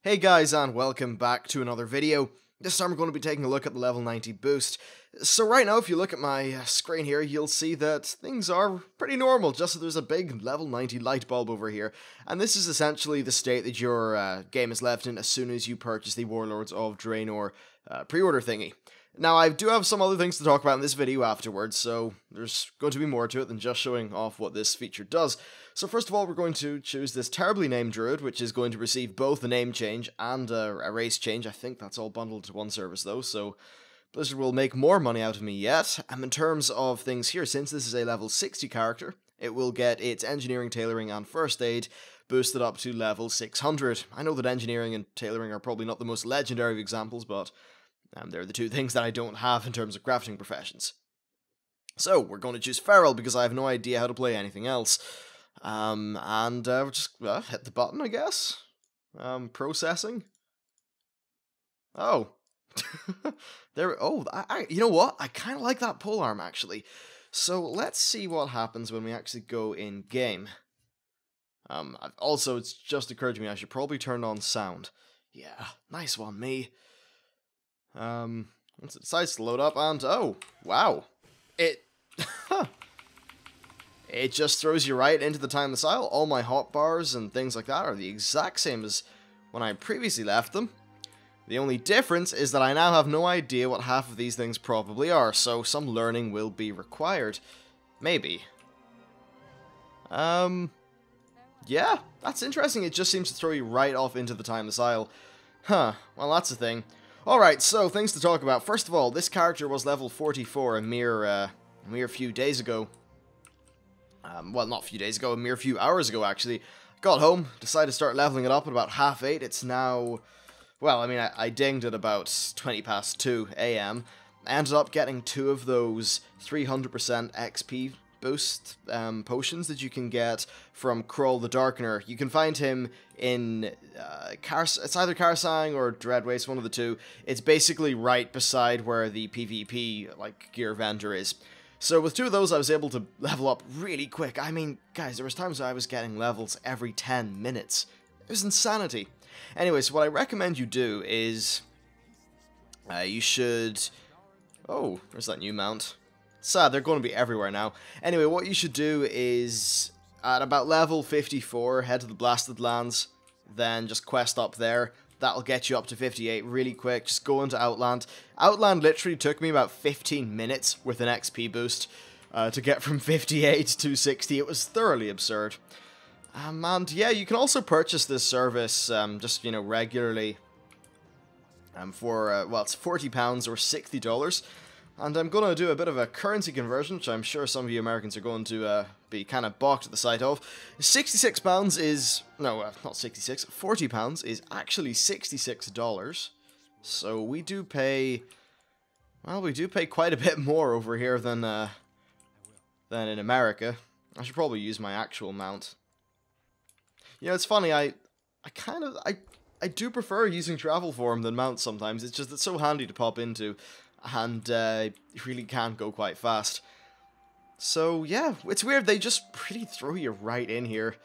Hey guys, and welcome back to another video. This time we're going to be taking a look at the level 90 boost. So right now, if you look at my screen here, you'll see that things are pretty normal, just that there's a big level 90 light bulb over here. And this is essentially the state that your game is left in as soon as you purchase the Warlords of Draenor pre-order thingy. Now, I do have some other things to talk about in this video afterwards, so there's going to be more to it than just showing off what this feature does. So first of all, we're going to choose this terribly named Druid, which is going to receive both a name change and a race change. I think that's all bundled to one service though, so Blizzard will make more money out of me yet. And in terms of things here, since this is a level 60 character, it will get its engineering, tailoring, and first aid boosted up to level 600. I know that engineering and tailoring are probably not the most legendary of examples, but they're the two things that I don't have in terms of crafting professions. So, we're going to choose Feral because I have no idea how to play anything else. We'll just hit the button, I guess. Processing. Oh. You know what? I kind of like that polearm, actually. So, let's see what happens when we actually go in-game. Also, it's just occurred to me I should probably turn on sound. Yeah, nice one, me. Once it decides to load up, and oh, wow. It just throws you right into the time missile. All my hotbars and things like that are the exact same as when I previously left them. The only difference is that I now have no idea what half of these things probably are, so some learning will be required. Maybe. Yeah, that's interesting. It just seems to throw you right off into the time missile. Huh, well that's the thing. Alright, so things to talk about. First of all, this character was level 44 a mere few days ago. Well, not a few days ago, a mere few hours ago, actually. Got home, decided to start leveling it up at about 8:30. It's now... Well, I mean, I dinged at about 20 past 2 a.m. I ended up getting 2 of those 300% XP boost potions that you can get from Krull the Darkener. You can find him in it's either Karsang or Dreadwaste, one of the two. It's basically right beside where the PvP gear vendor is. So with 2 of those, I was able to level up really quick. I mean, guys, there was times I was getting levels every 10 minutes. It was insanity. Anyway, so what I recommend you do is you should... Oh, there's that new mount. Sad, they're going to be everywhere now. Anyway, what you should do is, at about level 54, head to the Blasted Lands, then just quest up there. That'll get you up to 58 really quick. Just go into Outland. Outland literally took me about 15 minutes with an XP boost to get from 58 to 60. It was thoroughly absurd. And yeah, you can also purchase this service just, regularly for, well, it's £40 or $60. And I'm going to do a bit of a currency conversion, which I'm sure some of you Americans are going to be kind of balked at the sight of. £66 is... No, not 66. £40 is actually $66. So we do pay... Well, we do pay quite a bit more over here than in America. I should probably use my actual mount. It's funny, I do prefer using travel form than mounts sometimes. It's just, it's so handy to pop into. And it really can go quite fast. So yeah, it's weird, they just really throw you right in here.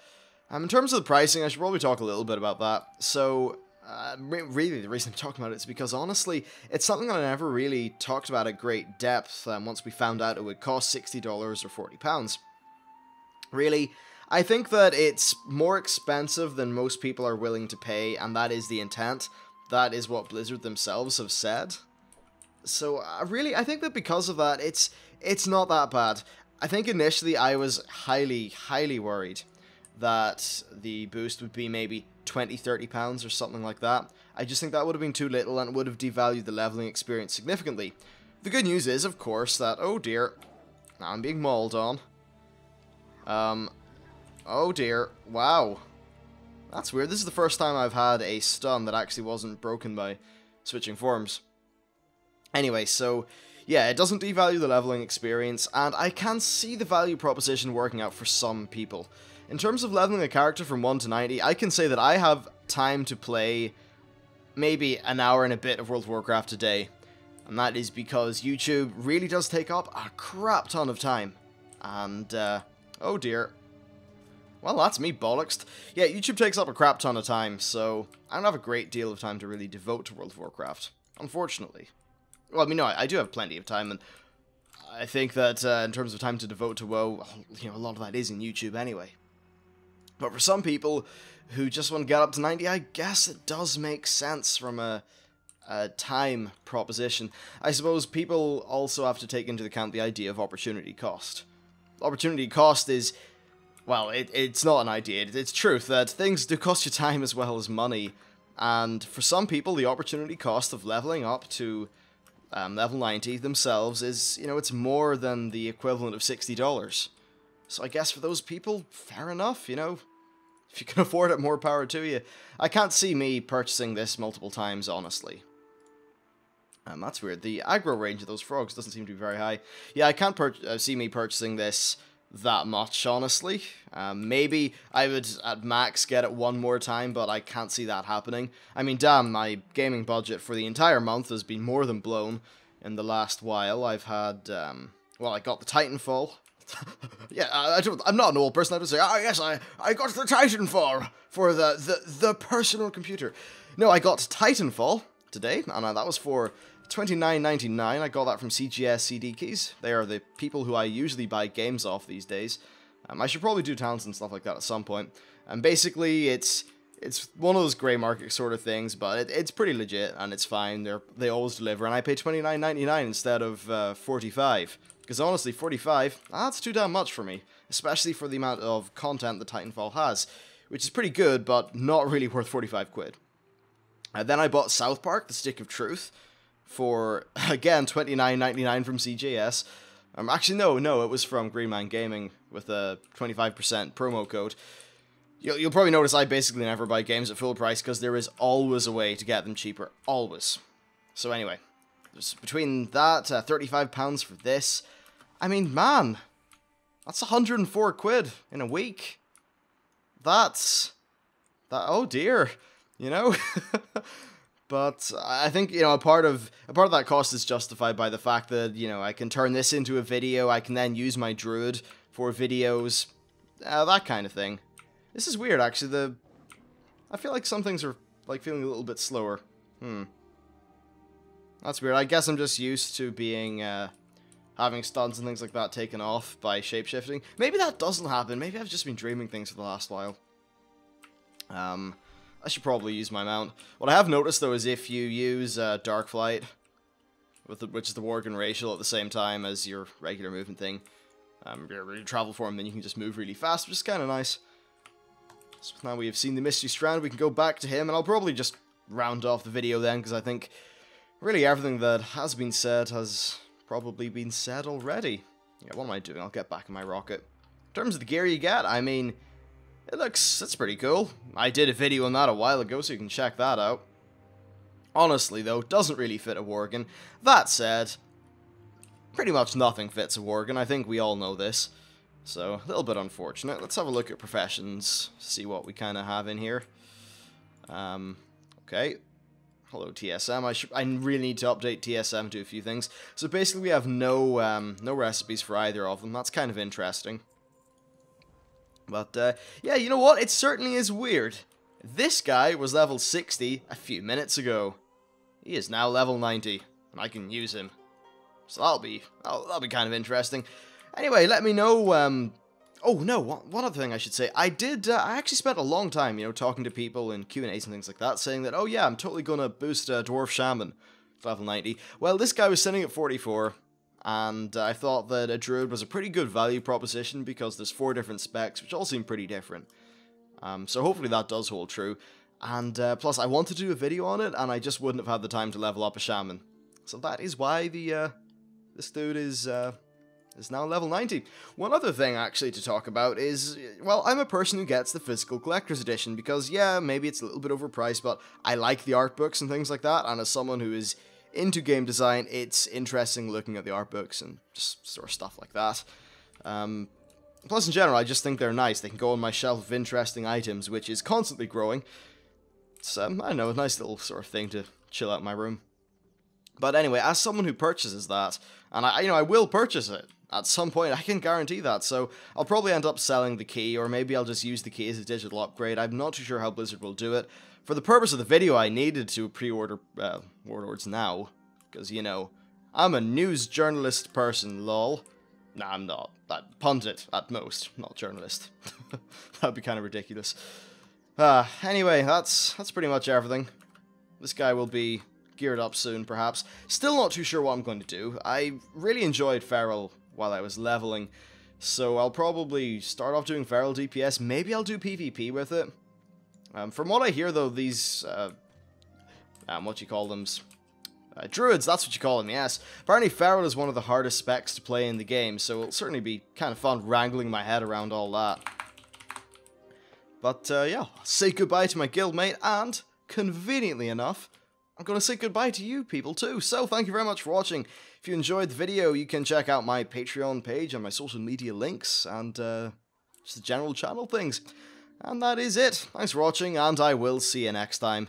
In terms of the pricing, I should probably talk a little bit about that. So, really the reason I'm talking about it is because honestly, it's something that I never really talked about at great depth once we found out it would cost $60 or £40. Really, I think that it's more expensive than most people are willing to pay, and that is the intent. That is what Blizzard themselves have said. So, really, I think that because of that, it's not that bad. I think initially I was highly, highly worried that the boost would be maybe £20–30 or something like that. I just think that would have been too little and would have devalued the leveling experience significantly. The good news is, of course, that, oh dear, now I'm being mauled on. Oh dear, wow. That's weird. This is the first time I've had a stun that actually wasn't broken by switching forms. Anyway, so, yeah, it doesn't devalue the leveling experience, and I can see the value proposition working out for some people. In terms of leveling a character from 1 to 90, I can say that I have time to play maybe an hour and a bit of World of Warcraft a day. And that is because YouTube really does take up a crap ton of time. And, oh dear. Well, that's me bollocksed. Yeah, YouTube takes up a crap ton of time, so I don't have a great deal of time to really devote to World of Warcraft, unfortunately. Well, I mean, no, I do have plenty of time, and I think that in terms of time to devote to WoW, you know, a lot of that is in YouTube anyway. But for some people who just want to get up to 90, I guess it does make sense from a time proposition. I suppose people also have to take into account the idea of opportunity cost. Opportunity cost is, well, it's not an idea, it's truth that things do cost you time as well as money, and for some people the opportunity cost of leveling up to level 90 themselves is, you know, it's more than the equivalent of $60. So I guess for those people, fair enough, you know, if you can afford it, more power to you. I can't see me purchasing this multiple times, honestly. That's weird. The aggro range of those frogs doesn't seem to be very high. Yeah, I can't see me purchasing this that much, honestly. Maybe I would, at max, get it one more time, but I can't see that happening. I mean, damn, my gaming budget for the entire month has been more than blown in the last while. I've had, well, I got the Titanfall. Yeah, I'm not an old person. I would say, oh yes, I got the Titanfall for the personal computer. No, I got Titanfall today, and that was for $29.99. I got that from CGS CD Keys. They are the people who I usually buy games off these days. I should probably do talents and stuff like that at some point. And basically, it's one of those grey market sort of things, but it's pretty legit and it's fine. They always deliver, and I pay $29.99 instead of $45. Because honestly, $45, that's too damn much for me, especially for the amount of content the Titanfall has, which is pretty good, but not really worth 45 quid. Then I bought South Park: The Stick of Truth for, again, $29.99 from CJS. Actually, no, it was from Green Man Gaming with a 25% promo code. You'll probably notice I basically never buy games at full price because there is always a way to get them cheaper. Always. So anyway, between that, £35 for this, I mean, man, that's 104 quid in a week. Oh dear, you know? But I think, you know, a part of that cost is justified by the fact that, you know, I can turn this into a video, I can then use my Druid for videos, that kind of thing. This is weird, actually. I feel like some things are, like, feeling a little bit slower. That's weird. I guess I'm just used to being, having stuns and things like that taken off by shapeshifting. Maybe that doesn't happen. Maybe I've just been dreaming things for the last while. I should probably use my mount. What I have noticed, though, is if you use Dark Flight, which is the Worgen racial at the same time as your regular movement thing, your travel form, then you can just move really fast, which is kind of nice. So now we have seen the Misty Strand, we can go back to him, and I'll probably just round off the video then, because I think really everything that has been said has probably been said already. Yeah, what am I doing? I'll get back in my rocket. In terms of the gear you get, I mean, that's pretty cool. I did a video on that a while ago, so you can check that out. Honestly, though, it doesn't really fit a Worgen. That said, pretty much nothing fits a Worgen. I think we all know this. So, a little bit unfortunate. Let's have a look at professions, see what we kind of have in here. Okay. Hello, TSM. I really need to update TSM to a few things. So basically, we have no recipes for either of them. That's kind of interesting. But, yeah, you know what? It certainly is weird. This guy was level 60 a few minutes ago. He is now level 90, and I can use him. So that'll be kind of interesting. Anyway, let me know, oh no, one other thing I should say. I actually spent a long time, you know, talking to people in Q&As and things like that, saying that, oh yeah, I'm totally gonna boost Dwarf Shaman to level 90. Well, this guy was sitting at 44, and I thought that a Druid was a pretty good value proposition because there's 4 different specs, which all seem pretty different. So hopefully that does hold true. And plus, I wanted to do a video on it, and I just wouldn't have had the time to level up a Shaman. So that is why this dude is now level 90. One other thing, actually, to talk about is, well, I'm a person who gets the physical collector's edition because, yeah, maybe it's a little bit overpriced, but I like the art books and things like that, and as someone who is into game design, it's interesting looking at the art books and just sort of stuff like that. Plus, in general, I just think they're nice. They can go on my shelf of interesting items, which is constantly growing. It's, I don't know, a nice little sort of thing to chill out in my room. But anyway, as someone who purchases that, and I will purchase it, at some point, I can guarantee that, so I'll probably end up selling the key, or maybe I'll just use the key as a digital upgrade. I'm not too sure how Blizzard will do it. For the purpose of the video, I needed to pre-order Warlords now, because, you know, I'm a news journalist person, lol. Nah, I'm not. Pundit, at most, not journalist. That'd be kind of ridiculous. Anyway, that's pretty much everything. This guy will be geared up soon, perhaps. Still not too sure what I'm going to do. I really enjoyed Feral while I was leveling, so I'll probably start off doing Feral DPS. Maybe I'll do PvP with it. From what I hear, though, these, what you call them? Druids, that's what you call them, yes. Apparently Feral is one of the hardest specs to play in the game, so it'll certainly be kind of fun wrangling my head around all that. But, yeah, I'll say goodbye to my guildmate, and, conveniently enough, I'm going to say goodbye to you people too. So, thank you very much for watching. If you enjoyed the video, you can check out my Patreon page and my social media links, and, just the general channel things. And that is it. Thanks for watching, and I will see you next time.